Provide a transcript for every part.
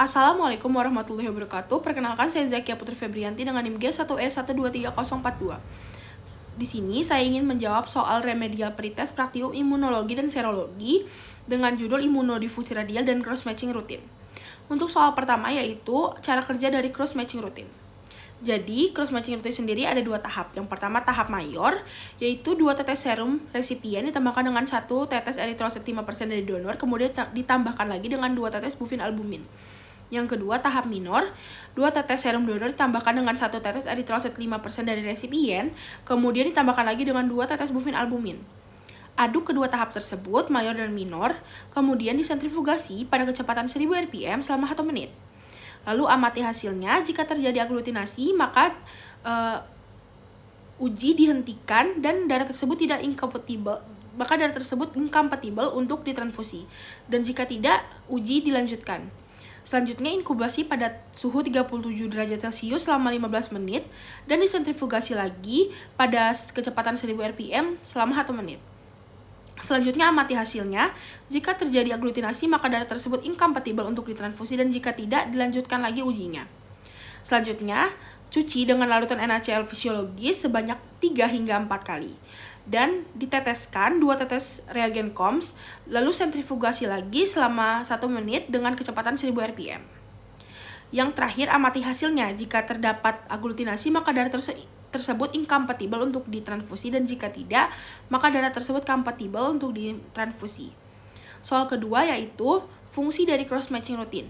Assalamualaikum warahmatullahi wabarakatuh. Perkenalkan, saya Zakia Putri Febrianti dengan NIM G1E123042. Di sini saya ingin menjawab soal remedial pretest praktikum imunologi dan serologi dengan judul imunodifusi radial dan cross-matching rutin. Untuk soal pertama yaitu cara kerja dari cross-matching rutin. Jadi, cross-matching rutin sendiri ada dua tahap. Yang pertama tahap mayor, yaitu 2 tetes serum resipien ditambahkan dengan 1 tetes eritrosit 5% dari donor, kemudian ditambahkan lagi dengan 2 tetes bufin albumin. Yang kedua tahap minor, 2 tetes serum donor ditambahkan dengan 1 tetes eritrosit 5% dari resipien, kemudian ditambahkan lagi dengan 2 tetes bufin albumin. Aduk kedua tahap tersebut, mayor dan minor, kemudian disentrifugasi pada kecepatan 1000 rpm selama 1 menit. Lalu amati hasilnya. Jika terjadi aglutinasi, maka uji dihentikan dan darah tersebut tidak incompatible, maka darah tersebut incompatible untuk ditransfusi. Dan jika tidak, uji dilanjutkan. Selanjutnya inkubasi pada suhu 37 derajat Celcius selama 15 menit dan disentrifugasi lagi pada kecepatan 1000 rpm selama 1 menit. Selanjutnya amati hasilnya. Jika terjadi aglutinasi, maka darah tersebut incompatible untuk ditransfusi, dan jika tidak, dilanjutkan lagi ujinya. Selanjutnya, cuci dengan larutan NaCl fisiologis sebanyak 3 hingga 4 kali. Dan diteteskan 2 tetes reagen COMS, lalu sentrifugasi lagi selama 1 menit dengan kecepatan 1000 rpm. Yang terakhir, amati hasilnya. Jika terdapat aglutinasi, maka darah tersebut incompatible untuk ditransfusi, dan jika tidak, maka darah tersebut compatible untuk ditransfusi. Soal kedua yaitu fungsi dari cross-matching rutin.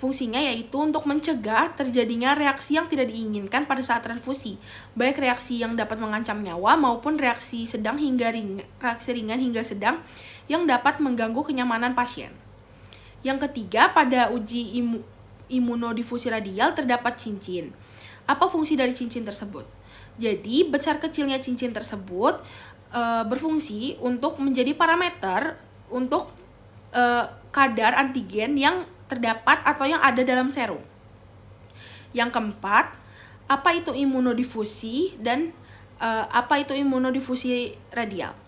Fungsinya yaitu untuk mencegah terjadinya reaksi yang tidak diinginkan pada saat transfusi, baik reaksi yang dapat mengancam nyawa maupun reaksi ringan hingga sedang yang dapat mengganggu kenyamanan pasien. Yang ketiga, pada uji imunodifusi radial terdapat cincin. Apa fungsi dari cincin tersebut? Jadi, besar kecilnya cincin tersebut berfungsi untuk menjadi parameter untuk kadar antigen yang terdapat atau yang ada dalam serum. Yang keempat, apa itu imunodifusi dan apa itu imunodifusi radial?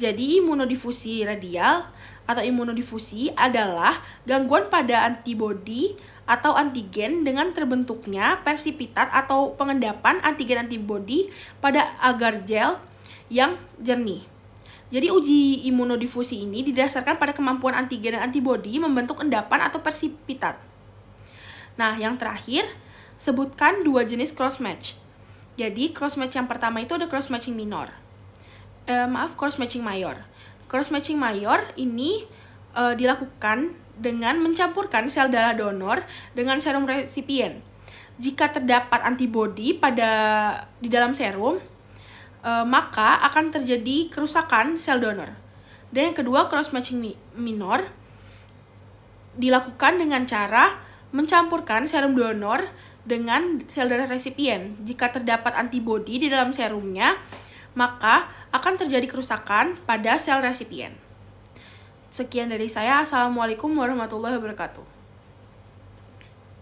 Jadi, imunodifusi radial atau imunodifusi adalah gangguan pada antibodi atau antigen dengan terbentuknya persipitat atau pengendapan antigen antibodi pada agar gel yang jernih. Jadi uji imunodifusi ini didasarkan pada kemampuan antigen dan antibodi membentuk endapan atau persipitat. Nah, yang terakhir, sebutkan 2 jenis cross-match. Jadi cross-match yang pertama itu ada cross-matching minor. Cross-matching mayor. Cross-matching mayor ini dilakukan dengan mencampurkan sel darah donor dengan serum resipien. Jika terdapat antibodi di dalam serum, maka akan terjadi kerusakan sel donor. Dan yang kedua, cross-matching minor dilakukan dengan cara mencampurkan serum donor dengan sel darah resipien. Jika terdapat antibodi di dalam serumnya, maka akan terjadi kerusakan pada sel resipien. Sekian dari saya. Assalamualaikum warahmatullahi wabarakatuh.